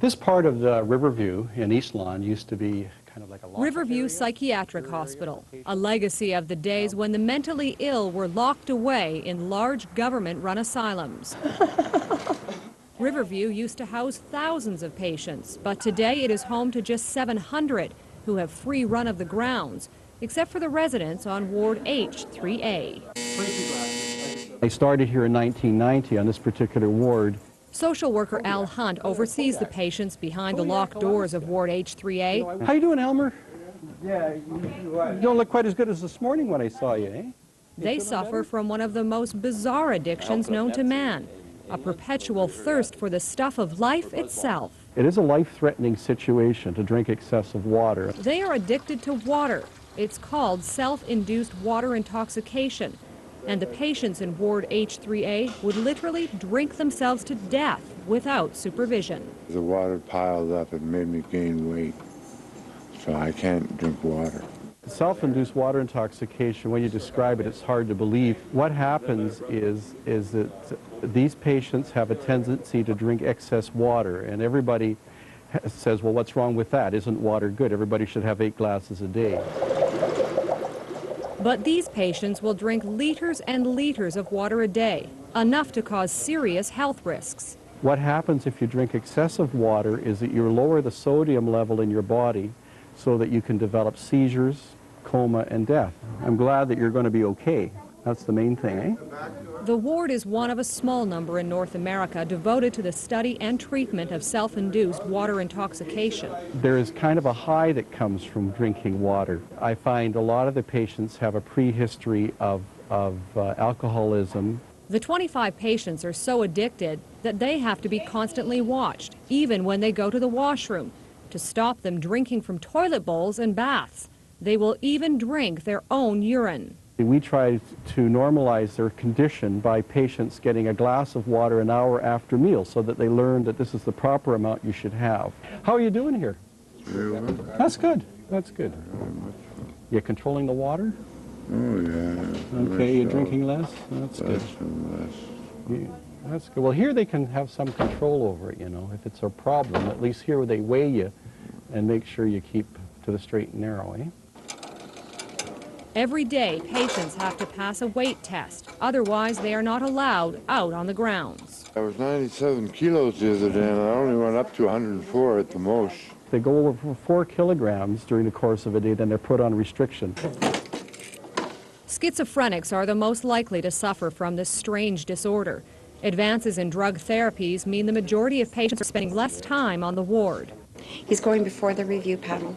This part of the Riverview in East Lawn used to be kind of like a Riverview Psychiatric Hospital, a legacy of the days when the mentally ill were locked away in large government-run asylums. Riverview used to house thousands of patients, but today it is home to just 700 who have free run of the grounds, except for the residents on Ward H, 3A. I started here in 1990 on this particular ward. Social worker Al Hunt oversees the patients behind the locked doors of Ward H, 3A. How you doing, Elmer? Yeah, you don't look quite as good as this morning when I saw you, eh? They suffer from one of the most bizarre addictions known to man, a perpetual thirst for the stuff of life itself. It is a life-threatening situation to drink excessive water. They are addicted to water. It's called self-induced water intoxication. And the patients in Ward H3A would literally drink themselves to death without supervision. The water piled up and made me gain weight, so I can't drink water. Self-induced water intoxication, when you describe it, it's hard to believe. What happens is that these patients have a tendency to drink excess water, and everybody says, well, what's wrong with that? Isn't water good? Everybody should have 8 glasses a day. But these patients will drink liters and liters of water a day, enough to cause serious health risks. What happens if you drink excessive water is that you lower the sodium level in your body so that you can develop seizures, coma, and death. I'm glad that you're going to be okay. That's the main thing, eh? The ward is one of a small number in North America devoted to the study and treatment of self-induced water intoxication. There is kind of a high that comes from drinking water. I find a lot of the patients have a prehistory of alcoholism. The 25 patients are so addicted that they have to be constantly watched, even when they go to the washroom, to stop them drinking from toilet bowls and baths. They will even drink their own urine. We try to normalize their condition by patients getting a glass of water an hour after meals so that they learn that this is the proper amount you should have. How are you doing here? Very well. That's good. That's good. You controlling the water? Oh, yeah. Okay, you're drinking less? That's good. Less and less. Yeah, that's good. Well, here they can have some control over it, you know. If it's a problem, at least here they weigh you and make sure you keep to the straight and narrow, eh? Every day, patients have to pass a weight test. Otherwise, they are not allowed out on the grounds. I was 97 kilos the other day, and I only went up to 104 at the most. They go over 4 kilograms during the course of a day, then they're put on restriction. Schizophrenics are the most likely to suffer from this strange disorder. Advances in drug therapies mean the majority of patients are spending less time on the ward. He's going before the review panel,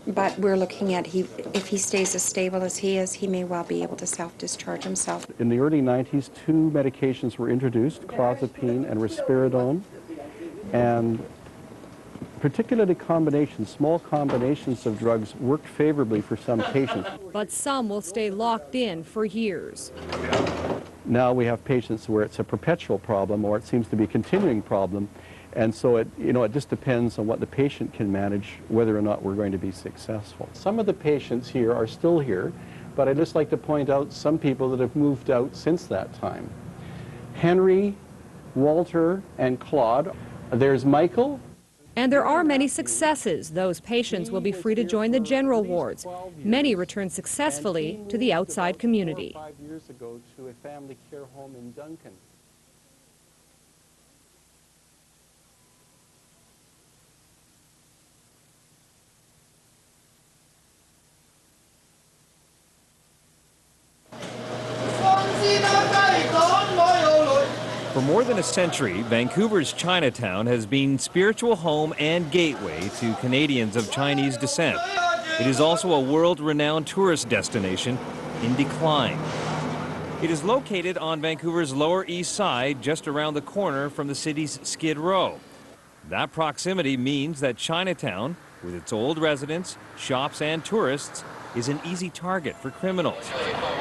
but we're looking at if he stays as stable as he is, he may well be able to self-discharge himself. In the early 90s, 2 medications were introduced, clozapine and risperidone, and particularly small combinations of drugs worked favorably for some patients. But some will stay locked in for years. Now we have patients where it's a perpetual problem or it seems to be a continuing problem. And so it just depends on what the patient can manage, whether or not we're going to be successful. Some of the patients here are still here, but I'd just like to point out some people that have moved out since that time. Henry, Walter, and Claude. There's Michael. And there are many successes. Those patients will be free to join the general wards. Many return successfully to the outside community. 5 years ago to a family care home in Duncan. For more than a century, Vancouver's Chinatown has been spiritual home and gateway to Canadians of Chinese descent. It is also a world-renowned tourist destination in decline. It is located on Vancouver's Lower East Side, just around the corner from the city's Skid Row. That proximity means that Chinatown, with its old residents, shops, and tourists, is an easy target for criminals.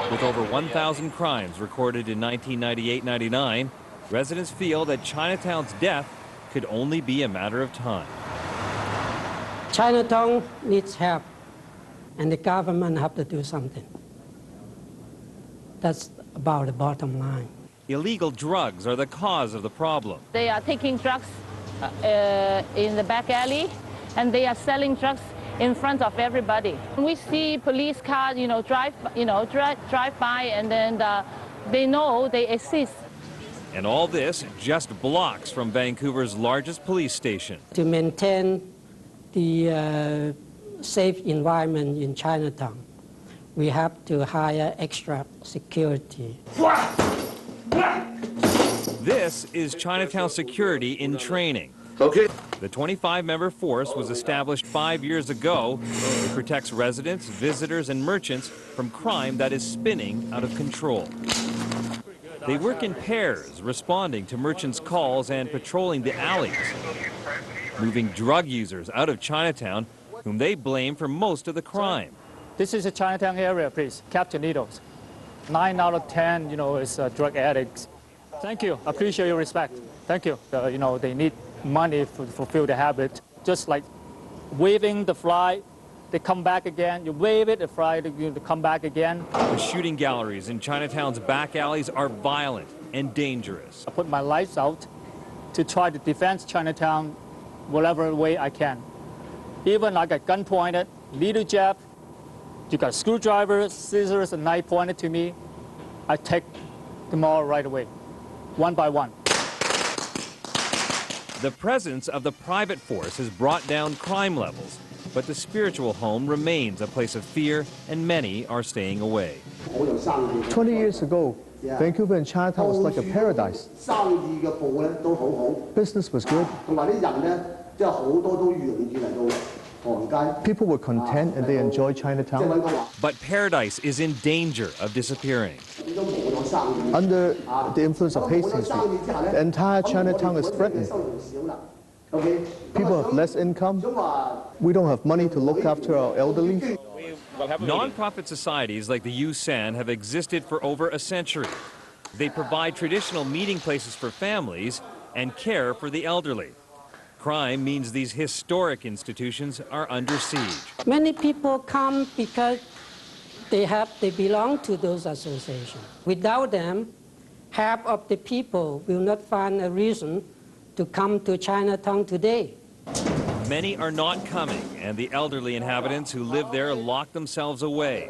With over 1,000 crimes recorded in 1998-99, residents feel that Chinatown's death could only be a matter of time. Chinatown needs help, and the government have to do something. That's about the bottom line. Illegal drugs are the cause of the problem. They are taking drugs in the back alley, and they are selling drugs in front of everybody. We see police cars, drive by, and then they know they exist. And all this just blocks from Vancouver's largest police station. To maintain the safe environment in Chinatown, we have to hire extra security. This is Chinatown security in training. Okay. The 25-member force was established 5 years ago. It protects residents, visitors, and merchants from crime that is spinning out of control. They work in pairs, responding to merchants' calls and patrolling the alleys, moving drug users out of Chinatown, whom they blame for most of the crime. This is a Chinatown area, please. Captain Needles. 9 out of 10, is drug addicts. Thank you. Appreciate your respect. Thank you. They need money to fulfill the habit. Just like waving the flag, they come back again. You wave it, the flag, they come back again. The shooting galleries in Chinatown's back alleys are violent and dangerous. I put my lights out to try to defend Chinatown whatever way I can. Even I got gun pointed, little jab, you got screwdrivers, scissors, and knife pointed to me. I take them all right away, one by one. The presence of the private force has brought down crime levels, but the spiritual home remains a place of fear, and many are staying away. 20 years ago, Vancouver and Chinatown was like a paradise. Business was good. People were content and they enjoyed Chinatown. But paradise is in danger of disappearing. Under the influence of Hastings Street, the entire Chinatown is threatened. People have less income. We don't have money to look after our elderly. Non-profit societies like the U-San have existed for over a century. They provide traditional meeting places for families and care for the elderly. Crime means these historic institutions are under siege. Many people come because they belong to those associations. Without them, half of the people will not find a reason to come to Chinatown today. Many are not coming, and the elderly inhabitants who live there lock themselves away.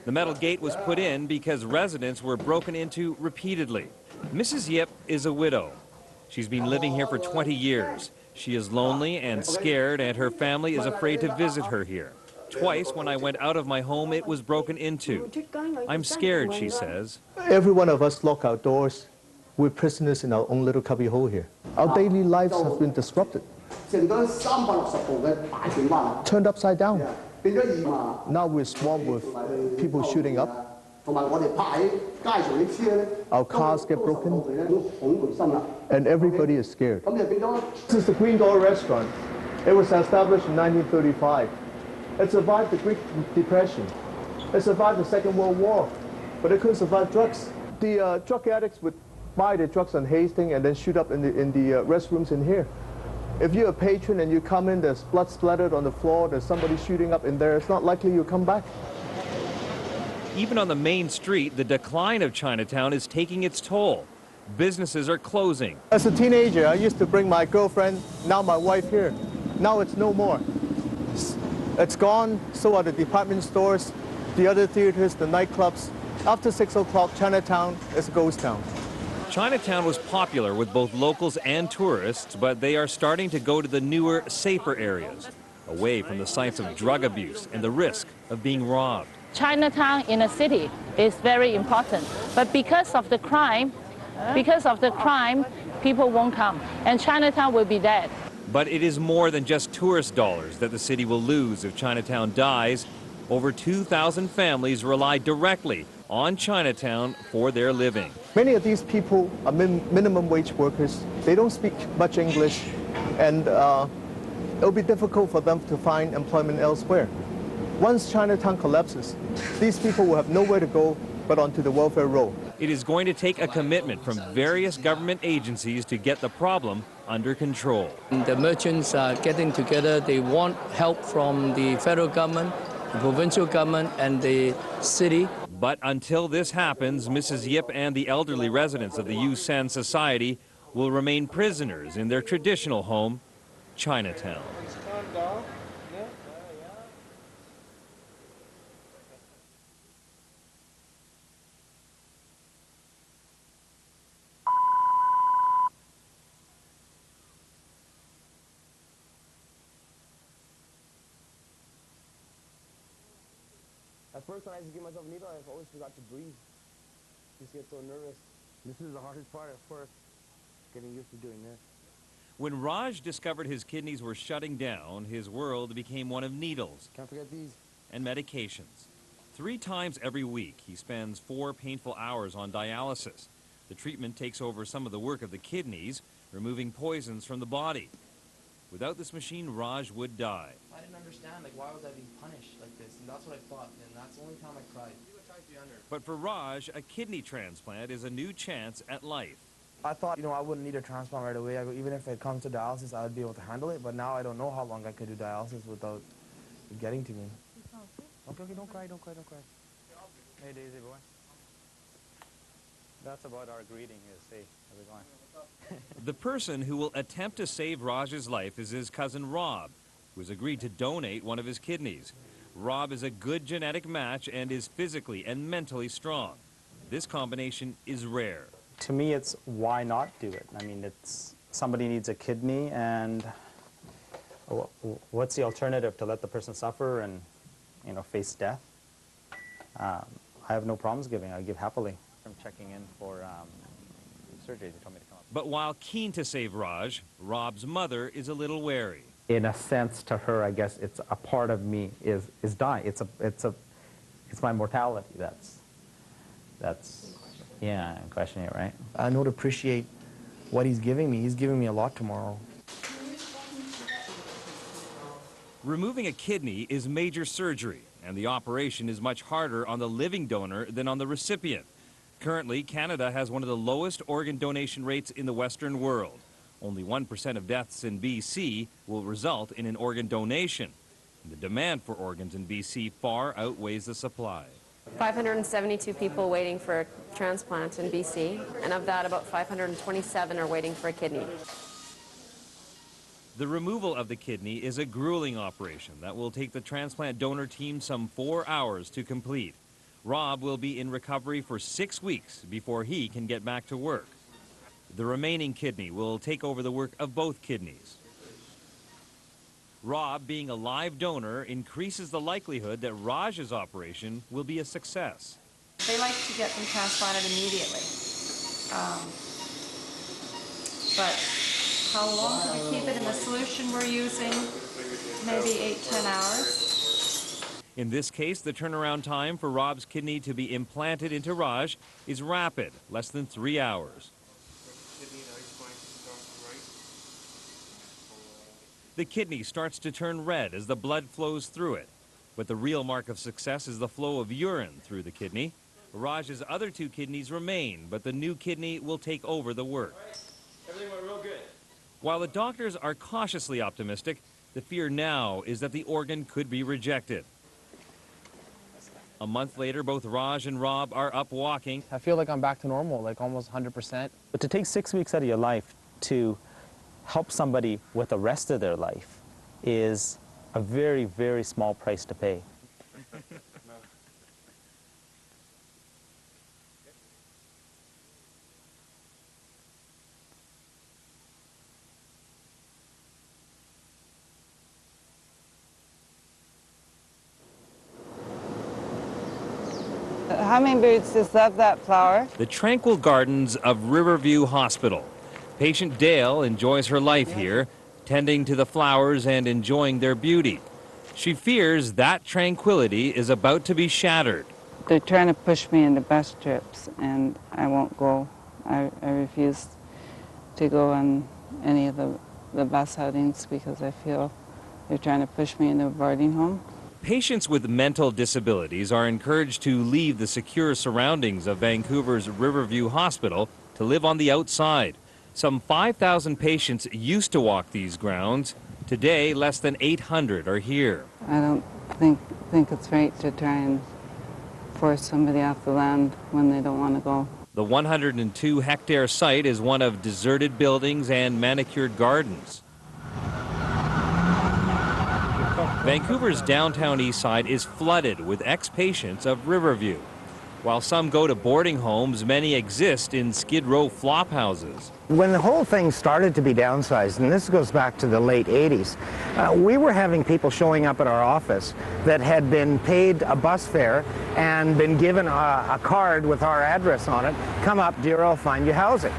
The metal gate was put in because residents were broken into repeatedly. Mrs. Yip is a widow. She's been living here for 20 years. She is lonely and scared, and her family is afraid to visit her here. Twice when I went out of my home, it was broken into. I'm scared, she says. Every one of us lock our doors. We're prisoners in our own little cubby hole here. Our daily lives have been disrupted. Turned upside down. Now we're swamped with people shooting up. Our cars get broken, and everybody is scared. This is the Green Door restaurant. It was established in 1935. It survived the Great Depression. It survived the Second World War, but it couldn't survive drugs. The drug addicts would buy the drugs on Hastings and then shoot up in the restrooms in here. If you're a patron and you come in, there's blood splattered on the floor, there's somebody shooting up in there, it's not likely you'll come back. Even on the main street, the decline of Chinatown is taking its toll. Businesses are closing. As a teenager, I used to bring my girlfriend, now my wife here. Now it's no more. It's gone, so are the department stores, the other theaters, the nightclubs. After 6 o'clock, Chinatown is a ghost town. Chinatown was popular with both locals and tourists, but they are starting to go to the newer, safer areas, away from the sites of drug abuse and the risk of being robbed. Chinatown in a city is very important, but because of the crime, people won't come, and Chinatown will be dead. But it is more than just tourist dollars that the city will lose if Chinatown dies. Over 2,000 families rely directly on Chinatown for their living. Many of these people are minimum wage workers. They don't speak much English, and it'll be difficult for them to find employment elsewhere. Once Chinatown collapses, these people will have nowhere to go but onto the welfare roll. It is going to take a commitment from various government agencies to get the problem under control. The merchants are getting together. They want help from the federal government, the provincial government, and the city. But until this happens, Mrs. Yip and the elderly residents of the U-San Society will remain prisoners in their traditional home, Chinatown. At first, when I used to give myself a needle, I always forgot to breathe. I used to get so nervous. This is the hardest part at first, getting used to doing this. When Raj discovered his kidneys were shutting down, his world became one of needles. Can't forget these. And medications. 3 times every week, he spends 4 painful hours on dialysis. The treatment takes over some of the work of the kidneys, removing poisons from the body. Without this machine, Raj would die. I didn't understand, like, why was I being punished like this? And that's what I thought, and that's the only time I cried. But for Raj, a kidney transplant is a new chance at life. I thought, I wouldn't need a transplant right away. Even if it comes to dialysis, I would be able to handle it. But now I don't know how long I could do dialysis without it getting to me. Okay, don't cry. Hey, Daisy boy. That's about our greeting is, hey, how's it going? The person who will attempt to save Raj's life is his cousin Rob, who has agreed to donate one of his kidneys. Rob is a good genetic match and is physically and mentally strong. This combination is rare. To me, it's why not do it? I mean, it's somebody needs a kidney, and what's the alternative? To let the person suffer and, face death? I have no problems giving. I give happily. I'm checking in for surgery. They told me to come up. But while keen to save Raj, Rob's mother is a little wary. In a sense, to her, I guess it's a part of me is dying. It's my mortality. Yeah, I'm questioning it, right? I know to appreciate what he's giving me. He's giving me a lot tomorrow. Removing a kidney is major surgery, and the operation is much harder on the living donor than on the recipient. Currently, Canada has one of the lowest organ donation rates in the Western world. Only 1% of deaths in BC will result in an organ donation. And the demand for organs in BC far outweighs the supply. 572 people waiting for a transplant in BC, and of that, about 527 are waiting for a kidney. The removal of the kidney is a grueling operation that will take the transplant donor team some 4 hours to complete. Rob will be in recovery for 6 weeks before he can get back to work. The remaining kidney will take over the work of both kidneys. Rob, being a live donor, increases the likelihood that Raj's operation will be a success. They like to get them transplanted immediately. But how long can we keep it in the solution we're using? Maybe 8-10 hours. In this case, the turnaround time for Rob's kidney to be implanted into Raj is rapid, less than 3 hours. The kidney starts to turn red as the blood flows through it. But the real mark of success is the flow of urine through the kidney. Raj's other 2 kidneys remain, but the new kidney will take over the work. Everything went real good. While the doctors are cautiously optimistic, the fear now is that the organ could be rejected. A month later, both Raj and Rob are up walking. I feel like I'm back to normal, like almost 100%. But to take 6 weeks out of your life to help somebody with the rest of their life is a very, very small price to pay. Hummingbirds just love that flower. The tranquil gardens of Riverview Hospital. Patient Dale enjoys her life here, tending to the flowers and enjoying their beauty. She fears that tranquility is about to be shattered. They're trying to push me into bus trips, and I won't go. I refuse to go on any of the bus outings because I feel they're trying to push me into a boarding home. Patients with mental disabilities are encouraged to leave the secure surroundings of Vancouver's Riverview Hospital to live on the outside. Some 5,000 patients used to walk these grounds. Today, less than 800 are here. I don't think it's right to try and force somebody off the land when they don't want to go. The 102-hectare site is one of deserted buildings and manicured gardens. Vancouver's downtown east side is flooded with ex-patients of Riverview. While some go to boarding homes, many exist in Skid Row flop houses. When the whole thing started to be downsized, and this goes back to the late 80s, we were having people showing up at our office that had been paid a bus fare and been given a card with our address on it. Come up, dear, I'll find you housing.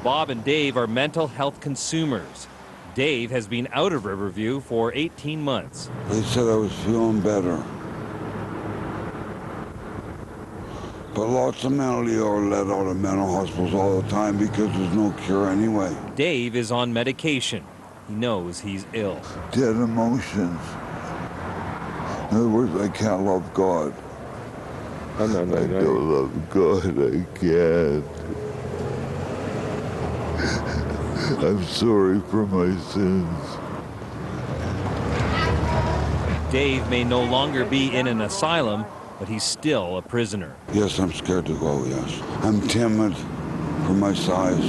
Bob and Dave are mental health consumers. Dave has been out of Riverview for 18 months. They said I was feeling better. But lots of mentally ill are let out of mental hospitals all the time because there's no cure anyway. Dave is on medication. He knows he's ill. Dead emotions. In other words, I can't love God. I don't love God, I can't. I'm sorry for my sins. Dave may no longer be in an asylum, but he's still a prisoner. Yes, I'm scared to go, yes. I'm timid for my size.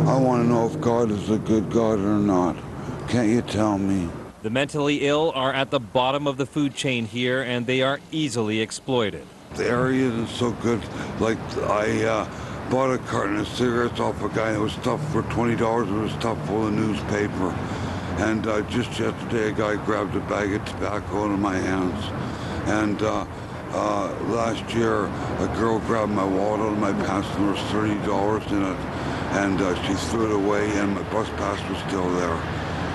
I want to know if God is a good God or not. Can't you tell me? The mentally ill are at the bottom of the food chain here, and they are easily exploited. The area is so good. Like, I bought a carton of cigarettes off a guy that was stuffed for $20. It was stuffed full of newspaper. And just yesterday, a guy grabbed a bag of tobacco out of my hands. And last year, a girl grabbed my wallet out of my pants and there was $30 in it. And she threw it away and my bus pass was still there.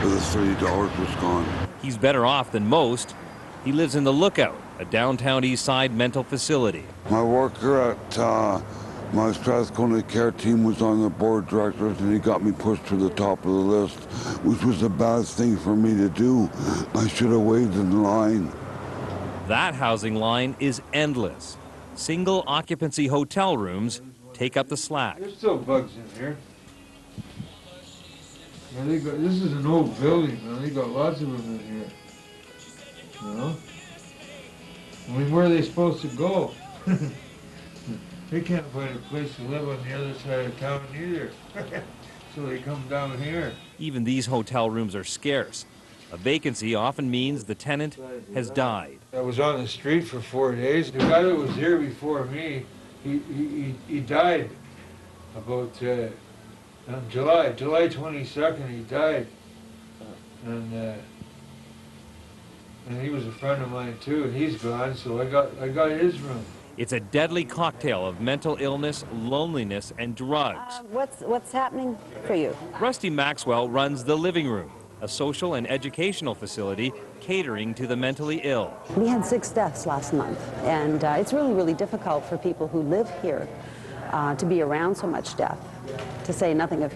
But the $30 was gone. He's better off than most. He lives in the Lookout, a downtown east side mental facility. My worker at my Strathcona care team was on the board of directors and he got me pushed to the top of the list, which was a bad thing for me to do. I should have waited in line. That housing line is endless. Single occupancy hotel rooms take up the slack. There's still bugs in here. Yeah, this is an old building, man. They got lots of them in here. You know? I mean, where are they supposed to go? They can't find a place to live on the other side of town either. So they come down here. Even these hotel rooms are scarce. A vacancy often means the tenant has died. I was on the street for 4 days. The guy that was here before me, he died about on July 22nd. He died, and he was a friend of mine too. And he's gone, so I got his room. It's a deadly cocktail of mental illness, loneliness, and drugs. What's happening for you? Rusty Maxwell runs the Living Room, a social and educational facility catering to the mentally ill. We had 6 deaths last month, and it's really, really difficult for people who live here to be around so much death. To say nothing of,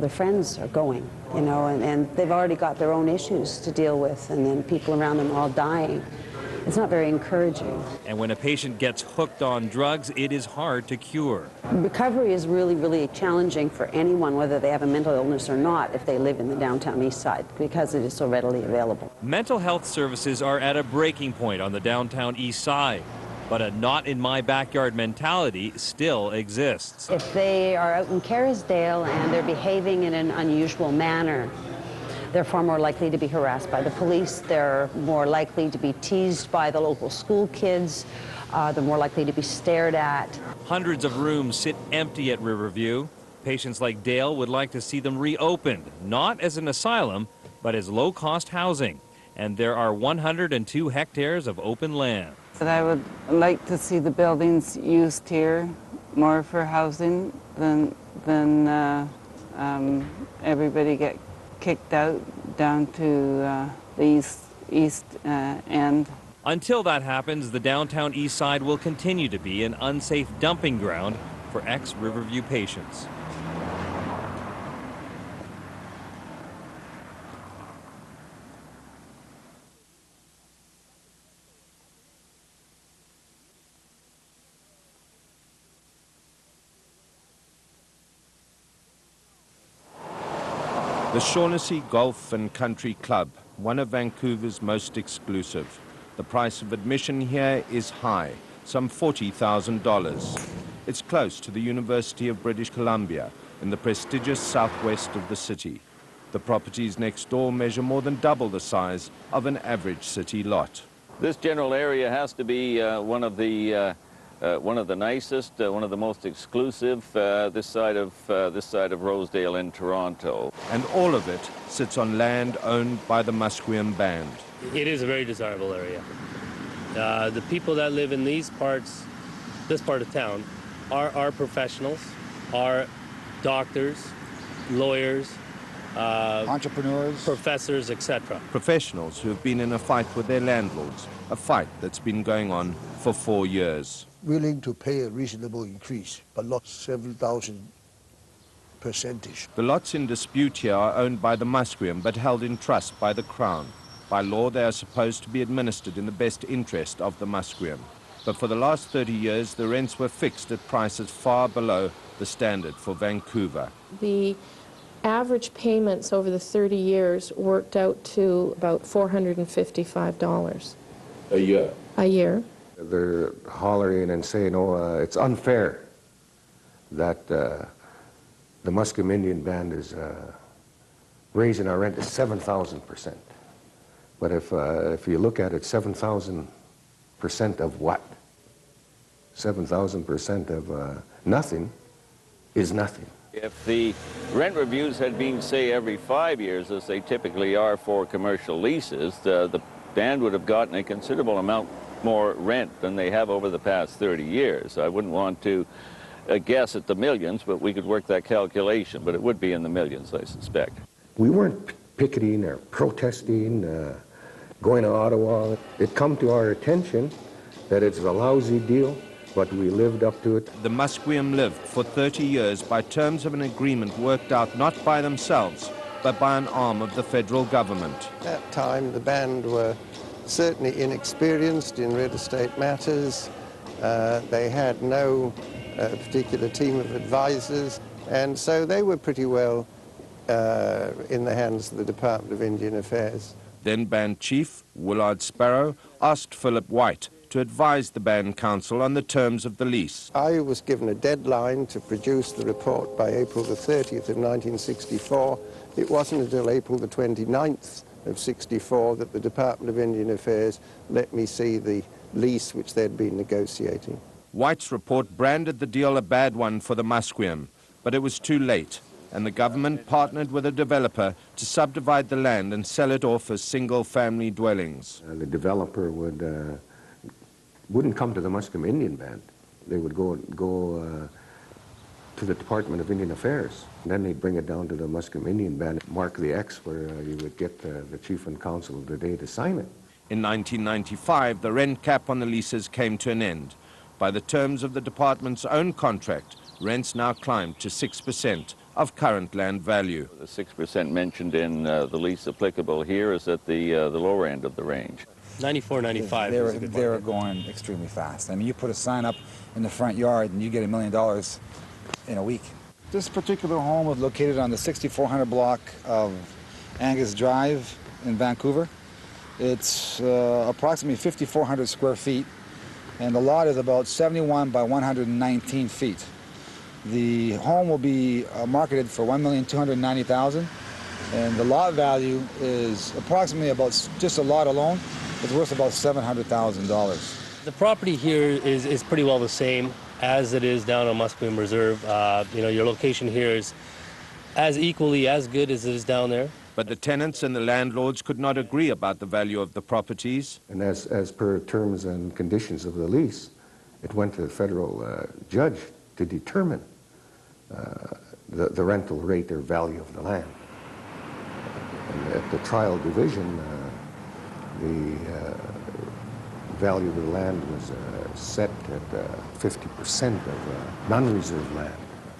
their friends are going, and they've already got their own issues to deal with, and then people around them are all dying. It's not very encouraging. And when a patient gets hooked on drugs, it is hard to cure. Recovery is really, really challenging for anyone, whether they have a mental illness or not, if they live in the downtown east side, because it is so readily available. Mental health services are at a breaking point on the downtown east side, but a not-in-my-backyard mentality still exists. If they are out in Kerrisdale and they're behaving in an unusual manner, they're far more likely to be harassed by the police. They're more likely to be teased by the local school kids. They're more likely to be stared at. Hundreds of rooms sit empty at Riverview. Patients like Dale would like to see them reopened, not as an asylum, but as low-cost housing. And there are 102 hectares of open land. But I would like to see the buildings used here more for housing than everybody get kicked out down to the east end. Until that happens, the downtown east side will continue to be an unsafe dumping ground for ex-Riverview patients. The Shaughnessy Golf and Country Club, one of Vancouver's most exclusive. The price of admission here is high, some $40,000. It's close to the University of British Columbia, in the prestigious southwest of the city. The properties next door measure more than double the size of an average city lot. This general area has to be one of the nicest, one of the most exclusive this side of Rosedale in Toronto. And all of it sits on land owned by the Musqueam Band. It is a very desirable area. The people that live in this part of town, are professionals, are doctors, lawyers, entrepreneurs, professors, etc. Professionals who have been in a fight with their landlords, a fight that's been going on for 4 years. Willing to pay a reasonable increase, but not 7,000%. The lots in dispute here are owned by the Musqueam, but held in trust by the Crown. By law, they are supposed to be administered in the best interest of the Musqueam. But for the last 30 years, the rents were fixed at prices far below the standard for Vancouver. The average payments over the 30 years worked out to about $455. A year? A year. They're hollering and saying, oh, it's unfair that the Musqueam Indian Band is raising our rent to 7,000%. But if you look at it, 7,000% of what? 7,000% of nothing is nothing. If the rent reviews had been, say, every 5 years, as they typically are for commercial leases, the band would have gotten a considerable amount more rent than they have over the past 30 years. I wouldn't want to guess at the millions, but we could work that calculation, but it would be in the millions, I suspect. We weren't picketing or protesting, going to Ottawa. It come to our attention that it's a lousy deal, but we lived up to it. The Musqueam lived for 30 years by terms of an agreement worked out not by themselves, but by an arm of the federal government. At that time, the band were certainly inexperienced in real estate matters. They had no particular team of advisors, and so they were pretty well in the hands of the Department of Indian Affairs. Then band chief Willard Sparrow asked Philip White to advise the band council on the terms of the lease. I was given a deadline to produce the report by April the 30th of 1964. It wasn't until April the 29th of 64 that the Department of Indian Affairs let me see the lease which they'd been negotiating. White's report branded the deal a bad one for the Musqueam, but it was too late, and the government partnered with a developer to subdivide the land and sell it off as single-family dwellings. The developer wouldn't come to the Musqueam Indian Band. They would go to the Department of Indian Affairs. And then they'd bring it down to the Musqueam Indian Band, mark the X where you would get the chief and council of the day to sign it. In 1995, the rent cap on the leases came to an end. By the terms of the department's own contract, rents now climb to 6% of current land value. The 6% mentioned in the lease applicable here is at the lower end of the range. 94, 95. They were going extremely fast. I mean, you put a sign up in the front yard and you get $1 million in a week. This particular home was located on the 6400 block of Angus Drive in Vancouver. It's approximately 5,400 square feet, and the lot is about 71 by 119 feet. The home will be marketed for $1,290,000, and the lot value is approximately about, just a lot alone, it's worth about $700,000. The property here is pretty well the same as it is down on Musqueam Reserve. You know, your location here is as equally as good as it is down there. But the tenants and the landlords could not agree about the value of the properties. And as per terms and conditions of the lease, it went to the federal judge to determine the rental rate or value of the land. And at the trial division, the value of the land was set at 50% of non-reserve land.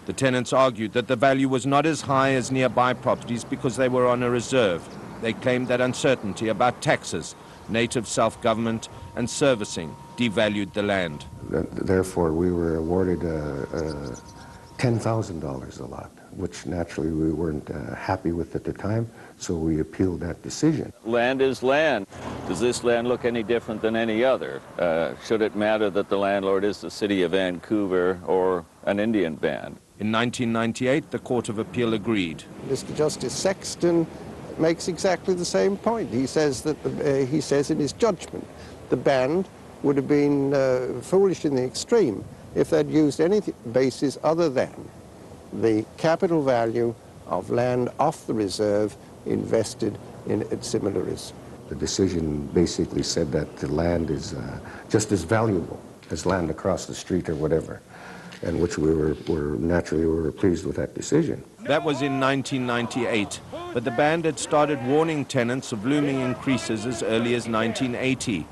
The tenants argued that the value was not as high as nearby properties because they were on a reserve. They claimed that uncertainty about taxes, native self-government and servicing devalued the land. Therefore, we were awarded $10,000 a lot. which naturally we weren't happy with at the time, so we appealed that decision. Land is land. Does this land look any different than any other? Should it matter that the landlord is the city of Vancouver or an Indian band? In 1998, the Court of Appeal agreed. Mr. Justice Sexton makes exactly the same point. He says that he says in his judgment the band would have been foolish in the extreme if they'd used any basis other than the capital value of land off the reserve invested in similaries. The decision basically said that the land is just as valuable as land across the street or whatever, and which we were naturally pleased with that decision. That was in 1998, but the band had started warning tenants of looming increases as early as 1980.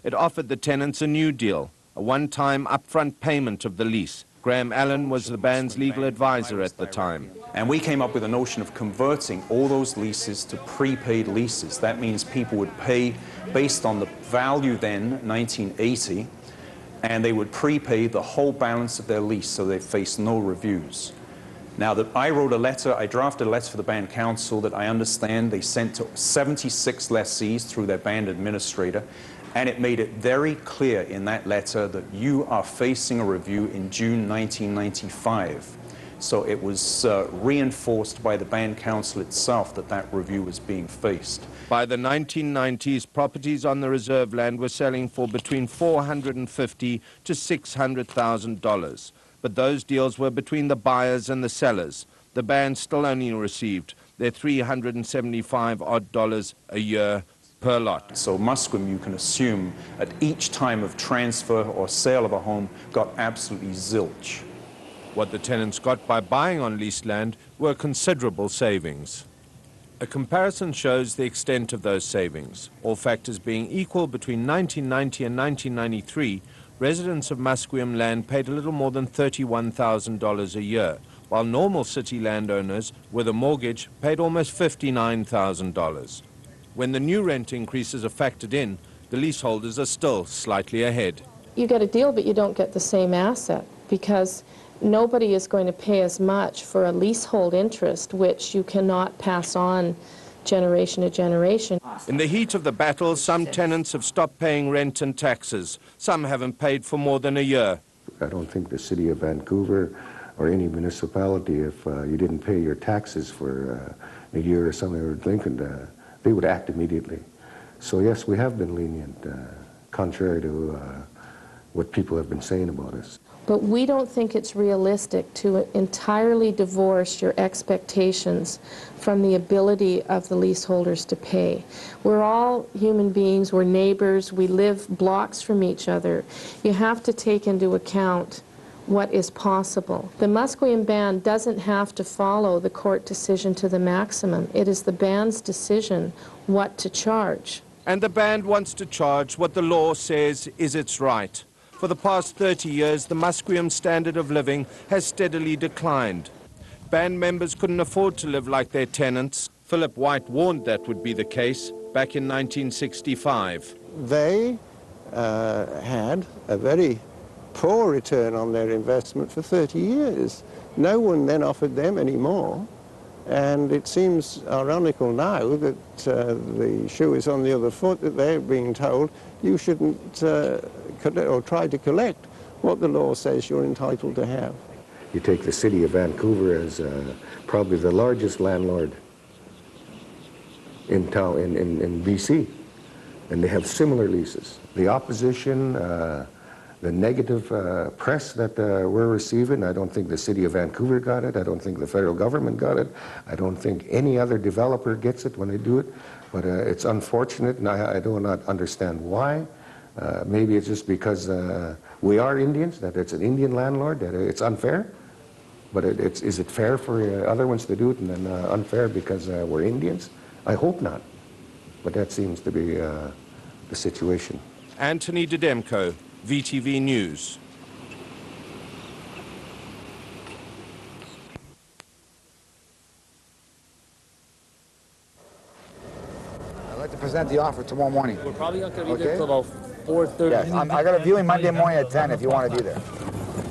It offered the tenants a new deal, a one-time upfront payment of the lease. Graham Allen was the band's legal advisor at the time. And we came up with a notion of converting all those leases to prepaid leases. That means people would pay based on the value then, 1980, and they would prepay the whole balance of their lease so they face no reviews. Now, I wrote a letter, I drafted a letter for the band council that I understand they sent to 76 lessees through their band administrator, and it made it very clear in that letter that you are facing a review in June 1995. So it was reinforced by the band council itself that that review was being faced. By the 1990s, properties on the reserve land were selling for between $450,000 to $600,000. But those deals were between the buyers and the sellers. The band still only received their $375 a year per lot. So Musqueam, you can assume, at each time of transfer or sale of a home, got absolutely zilch. What the tenants got by buying on leased land were considerable savings. A comparison shows the extent of those savings. All factors being equal, between 1990 and 1993, residents of Musqueam land paid a little more than $31,000 a year, while normal city landowners with a mortgage paid almost $59,000. When the new rent increases are factored in, the leaseholders are still slightly ahead. You get a deal, but you don't get the same asset, because nobody is going to pay as much for a leasehold interest, which you cannot pass on generation to generation. In the heat of the battle, some tenants have stopped paying rent and taxes. Some haven't paid for more than a year. I don't think the city of Vancouver or any municipality, if you didn't pay your taxes for a year or something, or delinquent, they would act immediately. So yes, we have been lenient, contrary to what people have been saying about us. But we don't think it's realistic to entirely divorce your expectations from the ability of the leaseholders to pay. We're all human beings, we're neighbors, we live blocks from each other. You have to take into account what is possible. The Musqueam band doesn't have to follow the court decision to the maximum. It is the band's decision what to charge. And the band wants to charge what the law says is its right. For the past 30 years, the Musqueam standard of living has steadily declined. Band members couldn't afford to live like their tenants. Philip White warned that would be the case back in 1965. They had a very poor return on their investment for 30 years. No one then offered them any more. And it seems ironical now that the shoe is on the other foot, that they're being told you shouldn't or try to collect what the law says you're entitled to have. You take the city of Vancouver as probably the largest landlord in town, in BC, and they have similar leases. The opposition, the negative press that we're receiving, I don't think the city of Vancouver got it. I don't think the federal government got it. I don't think any other developer gets it when they do it. But it's unfortunate, and I do not understand why. Maybe it's just because we are Indians, that it's an Indian landlord, that it's unfair. But is it fair for other ones to do it and then unfair because we're Indians? I hope not. But that seems to be the situation. Anthony Demko, VTV News. I'd like to present the offer tomorrow morning. We're probably not going to be there till about 4:30. Yes, I got a viewing Monday morning at 10 if you want to be there.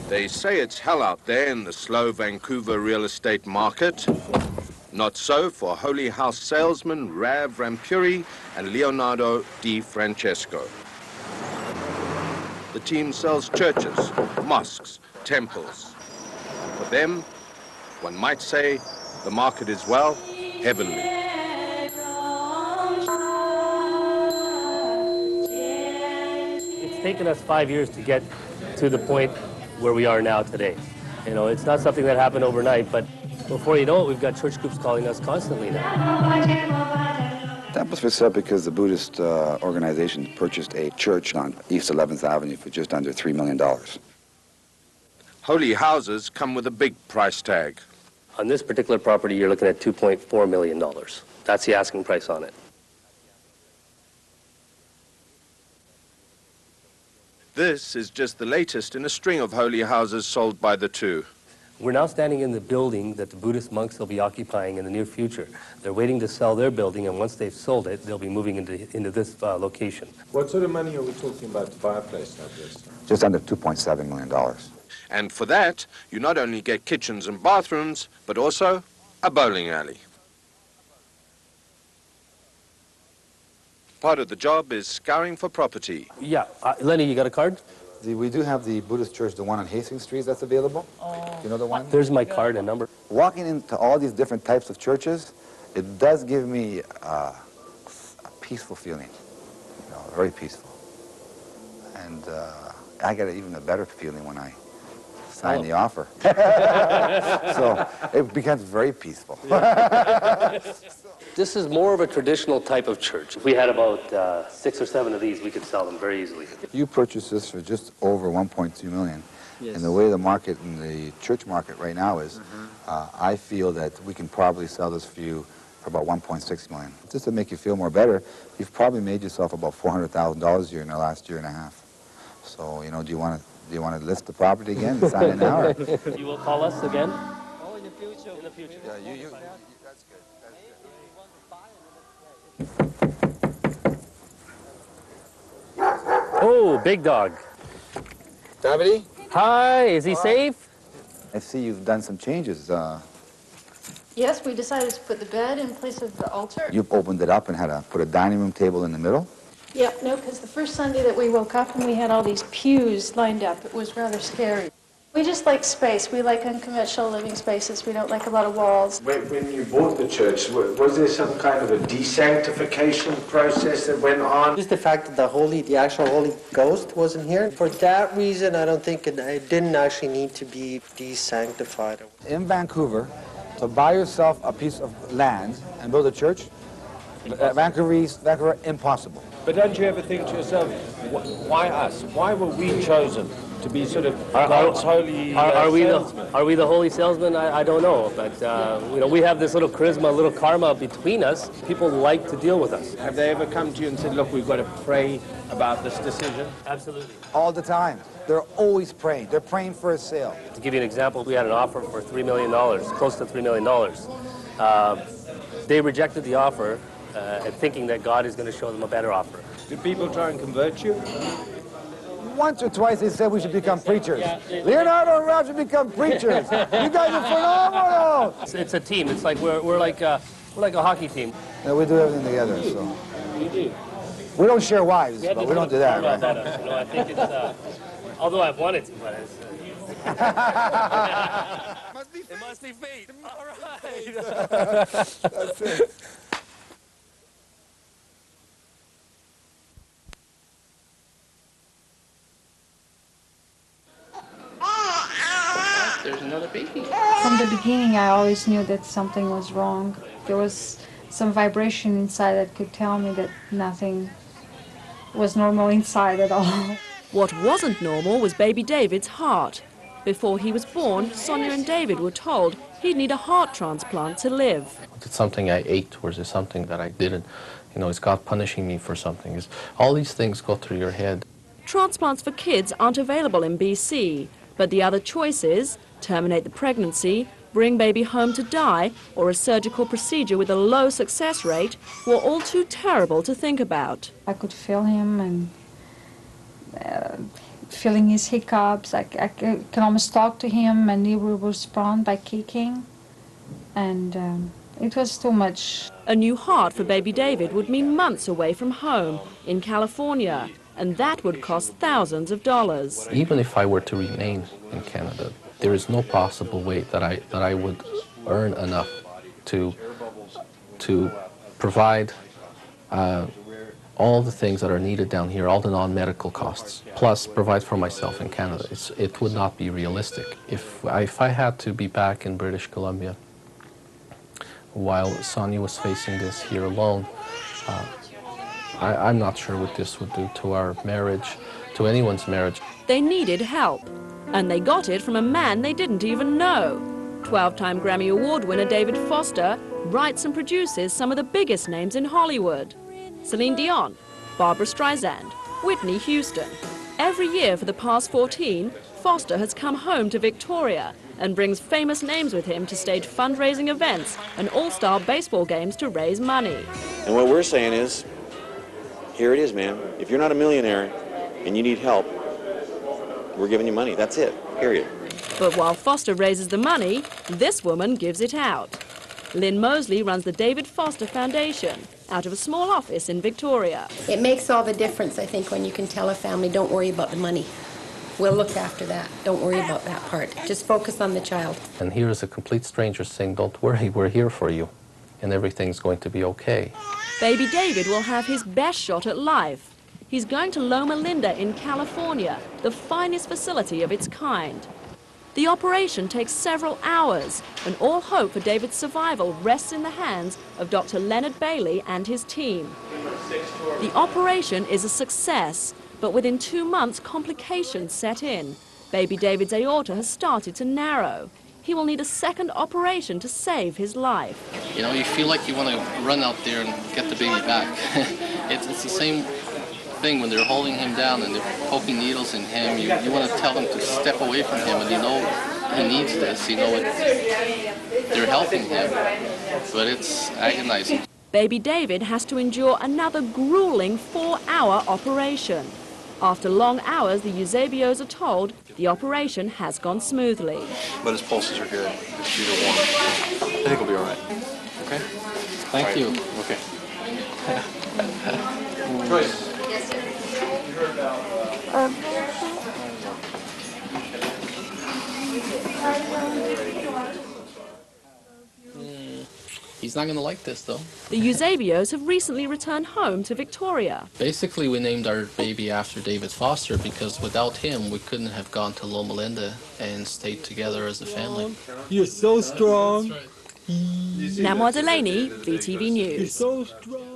They say it's hell out there in the slow Vancouver real estate market. Not so for Holy House salesmen Rav Rampuri and Leonardo Di Francesco. The team sells churches, mosques, temples. For them, one might say, the market is, well, heavenly. It's taken us 5 years to get to the point where we are now today. You know, it's not something that happened overnight, but before you know it, we've got church groups calling us constantly now. Temples were set up because the Buddhist organization purchased a church on East 11th Avenue for just under $3 million. Holy houses come with a big price tag. On this particular property, you're looking at $2.4 million. That's the asking price on it. This is just the latest in a string of holy houses sold by the two. We're now standing in the building that the Buddhist monks will be occupying in the near future. They're waiting to sell their building, and once they've sold it, they'll be moving into this location. What sort of money are we talking about to buy a place like this? Just under $2.7 million. And for that, you not only get kitchens and bathrooms, but also a bowling alley. Part of the job is scouring for property. Yeah. Lenny, you got a card? We do have the Buddhist church, the one on Hastings Street that's available. You know the one? There's my card and number. Walking into all these different types of churches, it does give me a peaceful feeling, you know, very peaceful. And I get even a better feeling when I sign the offer. So it becomes very peaceful. This is more of a traditional type of church. If we had about 6 or 7 of these, we could sell them very easily. You purchased this for just over $1.2 million. Yes. And the way the market in the church market right now is, I feel that we can probably sell this for you for about $1.6 million. Just to make you feel more better, you've probably made yourself about $400,000 a year in the last year and a half. So, you know, do you want to list the property again and sign it now? Or? You will call us again? Oh, in the future. In the future. Yeah, that's good. Oh, big dog. Davide? Hi, is he safe? I see you've done some changes. Yes, we decided to put the bed in place of the altar. You've opened it up and had put a dining room table in the middle? Yeah, no, because the first Sunday that we woke up and we had all these pews lined up, it was rather scary. We just like space. We like unconventional living spaces. We don't like a lot of walls. When you bought the church, was there some kind of a desanctification process that went on? Just the fact that the actual Holy Ghost wasn't here. For that reason, I don't think it didn't actually need to be desanctified. In Vancouver, to buy yourself a piece of land and build a church, Vancouver, impossible. But don't you ever think to yourself, why us? Why were we chosen to be sort of God's holy salesmen? Are we the holy salesmen? I don't know, but you know, we have this little charisma, a little karma between us. People like to deal with us. Have they ever come to you and said, look, we've got to pray about this decision? Absolutely. All the time. They're always praying. They're praying for a sale. To give you an example, we had an offer for $3 million, close to $3 million. They rejected the offer, thinking that God is going to show them a better offer. Do people try and convert you? Once or twice they said we should become preachers. Leonardo and Ralph should become preachers. You guys are phenomenal. It's a team. It's like we're like a hockey team. Yeah, we do everything together. So We do. we don't share wives, but we don't do that, right? You know, I think it's although I've wanted to, but it's. It must be fate. All right. That's it. There's another baby. From the beginning, I always knew that something was wrong. There was some vibration inside that could tell me that nothing was normal inside at all. What wasn't normal was baby David's heart. Before he was born, Sonia and David were told he'd need a heart transplant to live. Is it something I ate, or is it something that I didn't? You know, is God punishing me for something? All these things go through your head. Transplants for kids aren't available in BC, but the other choices, terminate the pregnancy, bring baby home to die, or a surgical procedure with a low success rate, were all too terrible to think about. I could feel him, and feeling his hiccups. I can almost talk to him, and he would respond by kicking. And it was too much. A new heart for baby David would mean months away from home in California, and that would cost thousands of dollars. Even if I were to remain in Canada, there is no possible way that I would earn enough to provide all the things that are needed down here, all the non-medical costs, plus provide for myself in Canada. It would not be realistic. If I had to be back in British Columbia while Sonia was facing this here alone, I'm not sure what this would do to our marriage, to anyone's marriage. They needed help, and they got it from a man they didn't even know. 12-time Grammy Award winner David Foster writes and produces some of the biggest names in Hollywood. Celine Dion, Barbra Streisand, Whitney Houston. Every year for the past 14, Foster has come home to Victoria and brings famous names with him to stage fundraising events and all-star baseball games to raise money. And what we're saying is, here it is, man. If you're not a millionaire and you need help, we're giving you money. That's it, period. But while Foster raises the money, this woman gives it out. Lynn Mosley runs the David Foster Foundation out of a small office in Victoria. It makes all the difference, I think, when you can tell a family, don't worry about the money. We'll look after that. Don't worry about that part. Just focus on the child. And here is a complete stranger saying, don't worry, we're here for you, and everything's going to be okay. Baby David will have his best shot at life. He's going to Loma Linda in California, the finest facility of its kind. The operation takes several hours, and all hope for David's survival rests in the hands of Dr. Leonard Bailey and his team. The operation is a success, but within 2 months, complications set in. Baby David's aorta has started to narrow. He will need a second operation to save his life. You know, you feel like you want to run out there and get the baby back. It's the same thing when they're holding him down and they're poking needles in him. You want to tell them to step away from him, and you know he needs this. You know they're helping him, but it's agonizing. Baby David has to endure another grueling 4-hour operation. After long hours, the Eusebios are told the operation has gone smoothly. But his pulses are good. His feet are warm. I think he'll be all right. Okay? Thank you. Okay. Joyce. He's not going to like this, though. The Eusebios have recently returned home to Victoria. Basically, we named our baby after David Foster because without him, we couldn't have gone to Loma Linda and stayed together as a family. You're so strong. Namoa Delaney, VTV News. You're so strong.